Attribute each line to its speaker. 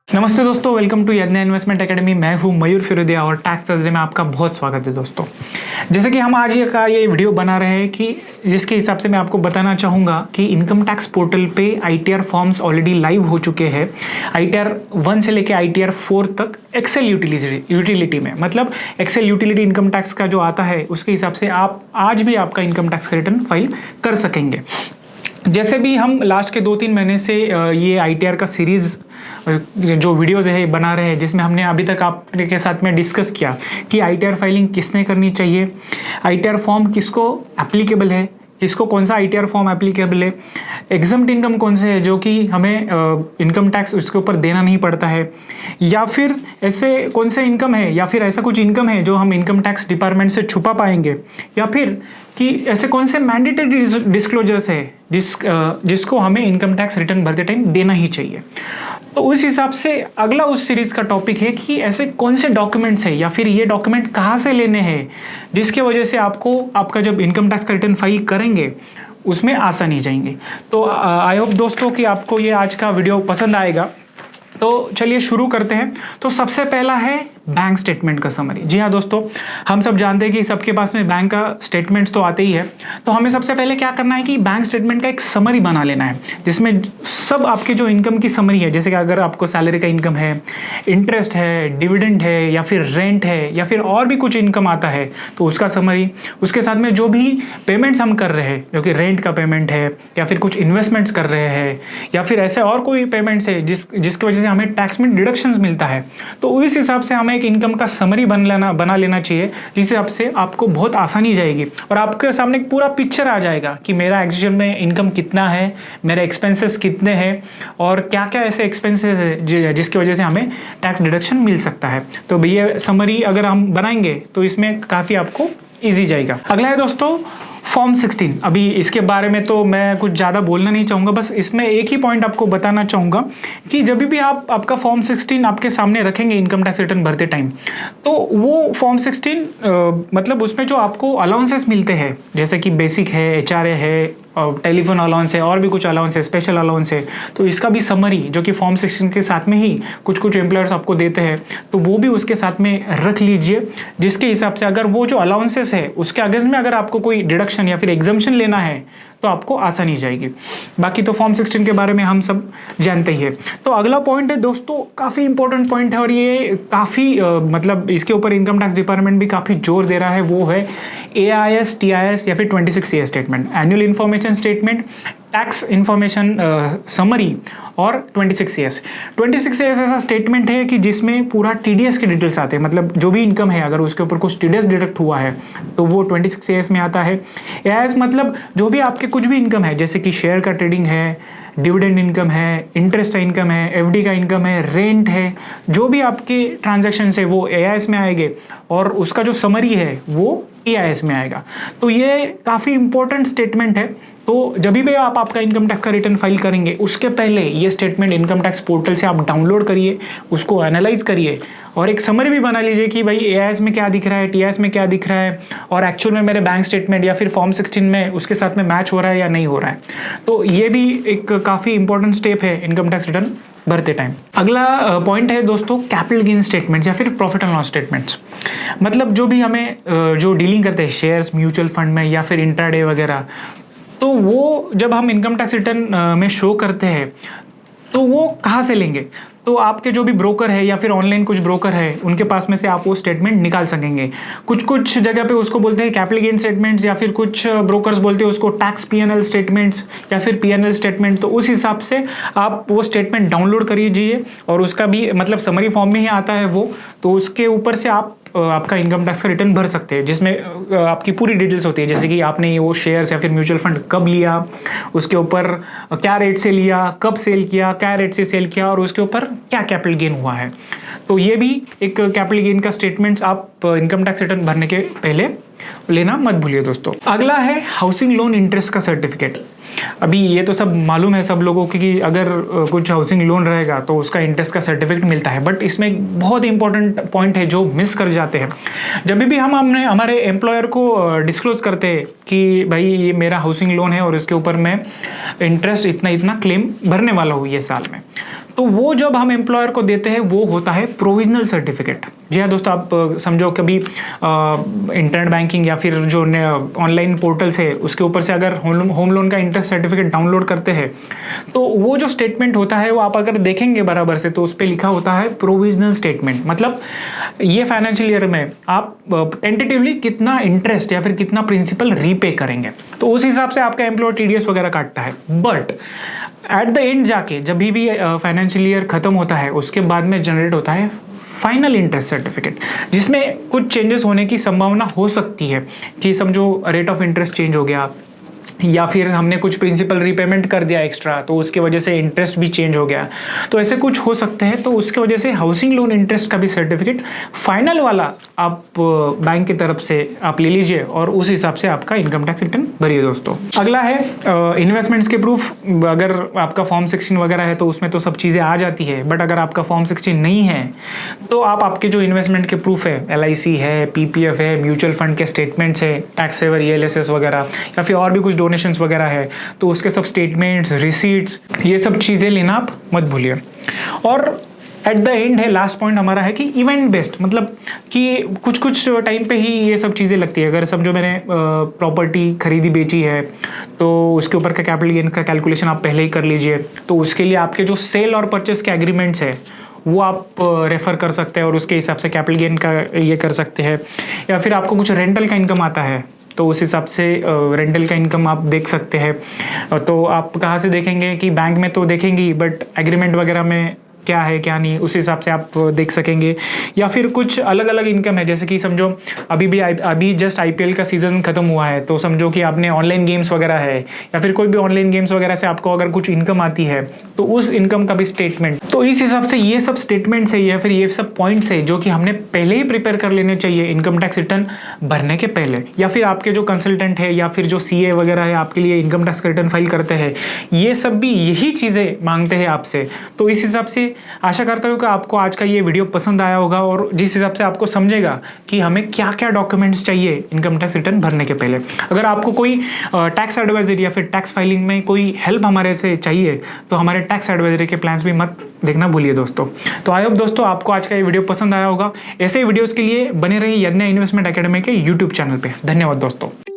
Speaker 1: नमस्ते दोस्तों, welcome to यज्ञ इन्वेस्टमेंट एकेडमी। मैं हूं मयूर फिरोदिया और टैक्स थर्सडे में आपका बहुत स्वागत है दोस्तों। जैसे कि हम आज ये वीडियो बना रहे हैं कि जिसके हिसाब से मैं आपको बताना चाहूँगा कि इनकम टैक्स पोर्टल पे ITR फॉर्म्स ऑलरेडी लाइव हो चुके हैं। ITR 1 से लेके ITR 4 तक एक्सेल यूटिलिटी में, मतलब एक्सेल यूटिलिटी इनकम टैक्स का जो आता है उसके हिसाब से आप आज भी आपका इनकम टैक्स का रिटर्न फाइल कर सकेंगे। जैसे भी हम लास्ट के 2-3 महीने से ये ITR का सीरीज़ जो वीडियोज़ है बना रहे हैं, जिसमें हमने अभी तक आपके साथ में डिस्कस किया कि ITR फाइलिंग किसने करनी चाहिए, ITR फॉर्म किसको एप्लीकेबल है, किसको कौन सा ITR फॉर्म एप्लीकेबल है, एग्जम्प्ट इनकम कौन से है जो कि हमें इनकम टैक्स उसके ऊपर देना नहीं पड़ता है, या फिर ऐसे कौन से इनकम है या फिर ऐसा कुछ इनकम है जो हम इनकम टैक्स डिपार्टमेंट से छुपा पाएंगे, या फिर कि ऐसे कौन से मैंडेटरी डिस्क्लोजर्स है जिसको हमें इनकम टैक्स रिटर्न भरते टाइम देना ही चाहिए। तो उस हिसाब से अगला उस सीरीज़ का टॉपिक है कि ऐसे कौन से डॉक्यूमेंट्स है या फिर ये डॉक्यूमेंट कहाँ से लेने हैं जिसके वजह से आपको आपका जब इनकम टैक्स का रिटर्न फाइल करेंगे उसमें आसानी जाएंगी। तो आई होप दोस्तों कि आपको ये आज का वीडियो पसंद आएगा। तो चलिए शुरू करते हैं। तो सबसे पहला है बैंक स्टेटमेंट का समरी। जी हाँ दोस्तों, हम सब जानते हैं कि सबके पास में बैंक का स्टेटमेंट्स तो आते ही है। तो हमें सबसे पहले क्या करना है कि बैंक स्टेटमेंट का एक समरी बना लेना है जिसमें सब आपके जो इनकम की समरी है, जैसे कि अगर आपको सैलरी का इनकम है, इंटरेस्ट है, डिविडेंड है, या फिर रेंट है, या फिर और भी कुछ इनकम आता है तो उसका समरी, उसके साथ में जो भी पेमेंट्स हम कर रहे हैं जो कि रेंट का पेमेंट है या फिर कुछ इन्वेस्टमेंट्स कर रहे हैं या फिर ऐसे और कोई पेमेंट्स है जिसकी वजह से हमें टैक्स में डिडक्शंस मिलता है, तो उस हिसाब से हमें एक इनकम का समरी बना लेना चाहिए, जिस हिसाब से आपको बहुत आसानी जाएगी और आपके सामने एक पूरा पिक्चर आ जाएगा कि मेरा एक्चुअल में इनकम कितना है, मेरे एक्सपेंसेस कितने हैं और क्या क्या ऐसे एक्सपेंसेस है जिसकी वजह से हमें टैक्स डिडक्शन मिल सकता है। तो भैया समरी अगर हम बनाएंगे तो इसमें काफ़ी आपको ईजी जाएगा। अगला है दोस्तों फॉर्म 16। अभी इसके बारे में तो मैं कुछ ज़्यादा बोलना नहीं चाहूँगा, बस इसमें एक ही पॉइंट आपको बताना चाहूँगा कि जब भी आप आपका फॉर्म 16 आपके सामने रखेंगे इनकम टैक्स रिटर्न भरते टाइम, तो वो फॉर्म 16 मतलब उसमें जो आपको अलाउंसेस मिलते हैं जैसे कि बेसिक है, HRA है, टेलीफोन अलाउंस है और भी कुछ अलाउंस है, स्पेशल अलाउंस है, तो इसका भी समरी जो कि फॉर्म 16 के साथ में ही कुछ एम्प्लॉयर्स आपको देते हैं तो वो भी उसके साथ में रख लीजिए, जिसके हिसाब से अगर वो जो अलाउंसेस है उसके अगेंस्ट में अगर आपको कोई डिडक्शन या फिर एग्जम्पशन लेना है तो आपको आसानी जाएगी। बाकी तो फॉर्म 16 के बारे में हम सब जानते ही है। तो अगला पॉइंट है दोस्तों, काफ़ी इंपॉर्टेंट पॉइंट है और ये काफ़ी मतलब इसके ऊपर इनकम टैक्स डिपार्टमेंट भी काफ़ी जोर दे रहा है, वो है AIS, TIS या फिर 26CS statement, annual information statement, tax information summary और 26CS। 26CS ऐसा स्टेटमेंट है कि जिसमें पूरा TDS के डिटेल्स आते हैं, मतलब जो भी इनकम है अगर उसके ऊपर कुछ TDS डिडक्ट हुआ है तो वो 26CS में आता है। AIS मतलब जो भी आपके कुछ भी इनकम है, जैसे कि शेयर का ट्रेडिंग है, डिविडेंड इनकम है, इंटरेस्ट का इनकम है, FD का इनकम है, रेंट है, जो भी आपके ट्रांजैक्शन है वो AIS में आएंगे और उसका जो समरी है वो AIS में आएगा। तो ये काफ़ी इंपॉर्टेंट स्टेटमेंट है। तो जब भी आप आपका इनकम टैक्स का रिटर्न फाइल करेंगे उसके पहले ये स्टेटमेंट इनकम टैक्स पोर्टल से आप डाउनलोड करिए, उसको एनालाइज करिए और एक समरी भी बना लीजिए कि भाई AIS में क्या दिख रहा है, TIS में क्या दिख रहा है और एक्चुअल में मेरे बैंक स्टेटमेंट या फिर फॉर्म 16 में उसके साथ में मैच हो रहा है या नहीं हो रहा है। तो ये भी एक काफ़ी इंपॉर्टेंट स्टेप है इनकम टैक्स रिटर्न भरते टाइम। अगला पॉइंट है दोस्तों कैपिटल गेन स्टेटमेंट्स या फिर प्रॉफिट एंड लॉस स्टेटमेंट्स। मतलब जो भी हमें जो डीलिंग करते हैं शेयर्स, म्यूचुअल फंड में या फिर इंट्राडे वगैरह, तो वो जब हम इनकम टैक्स रिटर्न में शो करते हैं तो वो कहाँ से लेंगे, तो आपके जो भी ब्रोकर है या फिर ऑनलाइन कुछ ब्रोकर है उनके पास में से आप वो स्टेटमेंट निकाल सकेंगे। कुछ जगह पे उसको बोलते हैं कैपिटल गेन स्टेटमेंट्स या फिर कुछ ब्रोकर्स बोलते हैं उसको टैक्स P&L स्टेटमेंट्स या फिर P&L स्टेटमेंट। तो उस हिसाब से आप वो स्टेटमेंट डाउनलोड करिए और उसका भी मतलब समरी फॉर्म में ही आता है वो, तो उसके ऊपर से आप आपका इनकम टैक्स का रिटर्न भर सकते हैं, जिसमें आपकी पूरी डिटेल्स होती है, जैसे कि आपने वो शेयर्स या फिर म्यूचुअल फंड कब लिया, उसके ऊपर क्या रेट से लिया, कब सेल किया, क्या रेट से सेल किया और उसके ऊपर क्या कैपिटल गेन हुआ है। तो ये भी एक कैपिटल गेन का स्टेटमेंट्स आप इनकम टैक्स रिटर्न भरने के पहले लेना मत भूलिए दोस्तों। अगला है हाउसिंग लोन इंटरेस्ट का सर्टिफिकेट। अभी ये तो सब मालूम है सब लोगों को कि अगर कुछ हाउसिंग लोन रहेगा तो उसका इंटरेस्ट का सर्टिफिकेट मिलता है, बट इसमें एक बहुत इंपॉर्टेंट पॉइंट है जो मिस कर जाते हैं। जब भी हम हमारे एम्प्लॉयर को डिस्क्लोज करते हैं कि भाई ये मेरा हाउसिंग लोन है और इसके ऊपर मैं इंटरेस्ट इतना इतना क्लेम भरने वाला हूँ ये साल में, तो वो जब हम एम्प्लॉयर को देते हैं वो होता है प्रोविजनल सर्टिफिकेट। जी हाँ दोस्तों, आप समझो कभी इंटरनेट बैंकिंग या फिर जो ऑनलाइन पोर्टल्स है उसके ऊपर से अगर होम लोन का इंटरेस्ट सर्टिफिकेट डाउनलोड करते हैं तो वो जो स्टेटमेंट होता है वो आप अगर देखेंगे बराबर से तो उस पर लिखा होता है प्रोविजनल स्टेटमेंट। मतलब ये फाइनेंशियल ईयर में आप टेंटेटिवली कितना इंटरेस्ट या फिर कितना प्रिंसिपल रीपे करेंगे, तो उस हिसाब से आपका एम्प्लॉयर टीडीएस वगैरह काटता है। बट एट द एंड जाके जब भी फाइनेंशियल ईयर खत्म होता है उसके बाद में जनरेट होता है फाइनल इंटरेस्ट सर्टिफिकेट, जिसमें कुछ चेंजेस होने की संभावना हो सकती है कि समझो रेट ऑफ इंटरेस्ट चेंज हो गया या फिर हमने कुछ प्रिंसिपल रीपेमेंट कर दिया एक्स्ट्रा तो उसके वजह से इंटरेस्ट भी चेंज हो गया, तो ऐसे कुछ हो सकते हैं। तो उसके वजह से हाउसिंग लोन इंटरेस्ट का भी सर्टिफिकेट फाइनल वाला आप बैंक की तरफ से आप ले लीजिए और उस हिसाब से आपका इनकम टैक्स रिटर्न भरिए दोस्तों। अगला है इन्वेस्टमेंट्स के प्रूफ। अगर आपका फॉर्म 16 वगैरह है तो उसमें तो सब चीज़ें आ जाती है, बट अगर आपका फॉर्म 16 नहीं है तो आप आपके जो इन्वेस्टमेंट के प्रूफ है, LIC है, PPF है, म्यूचुअल फंड के स्टेटमेंट्स है, टैक्स सेवर ELSS वगैरह या फिर और भी कुछ डोनेशंस वगैरह है तो उसके सब स्टेटमेंट्स, रिसीट्स, ये सब चीज़ें लेना आप मत भूलिए। और एट द एंड है लास्ट पॉइंट हमारा है कि इवेंट बेस्ड, मतलब कि कुछ कुछ टाइम पे ही ये सब चीज़ें लगती है। अगर समझो मैंने प्रॉपर्टी खरीदी बेची है तो उसके ऊपर का कैपिटल गेन का कैलकुलेशन आप पहले ही कर लीजिए, तो उसके लिए आपके जो सेल और परचेस के एग्रीमेंट्स है वो आप रेफर कर सकते हैं और उसके हिसाब से कैपिटल गेन का ये कर सकते हैं। या फिर आपको कुछ रेंटल का इनकम आता है तो उस हिसाब से रेंटल का इनकम आप देख सकते हैं। तो आप कहाँ से देखेंगे कि बैंक में तो देखेंगी, बट एग्रीमेंट वगैरह में क्या है क्या नहीं उस हिसाब से आप देख सकेंगे। या फिर कुछ अलग अलग इनकम है, जैसे कि समझो अभी जस्ट IPL का सीजन खत्म हुआ है तो समझो कि आपने ऑनलाइन गेम्स वगैरह है या फिर कोई भी ऑनलाइन गेम्स वगैरह से आपको अगर कुछ इनकम आती है तो उस इनकम का भी स्टेटमेंट। तो इस हिसाब से ये सब स्टेटमेंट्स है या फिर ये सब पॉइंट्स है जो कि हमने पहले ही प्रिपेयर कर लेने चाहिए इनकम टैक्स रिटर्न भरने के पहले। या फिर आपके जो कंसल्टेंट है या फिर जो CA वगैरह है आपके लिए इनकम टैक्स रिटर्न फाइल करते हैं, ये सब भी यही चीज़ें मांगते हैं आपसे। तो इस हिसाब से आशा करता हूँ कि आपको आज का ये वीडियो पसंद आया होगा और जिस हिसाब से आपको समझेगा कि हमें क्या क्या डॉक्यूमेंट्स चाहिए इनकम टैक्स रिटर्न भरने के पहले। अगर आपको कोई टैक्स एडवाइजरी या फिर टैक्स फाइलिंग में कोई हेल्प हमारे से चाहिए तो हमारे टैक्स एडवाइजरी के प्लान्स भी मत देखना भूलिए दोस्तों। तो आई होप दोस्तों आपको आज का ये वीडियो पसंद आया होगा। ऐसे वीडियोज़ के लिए बने रहिए यज्ञ इन्वेस्टमेंट एकेडमी के YouTube चैनल पर। धन्यवाद दोस्तों।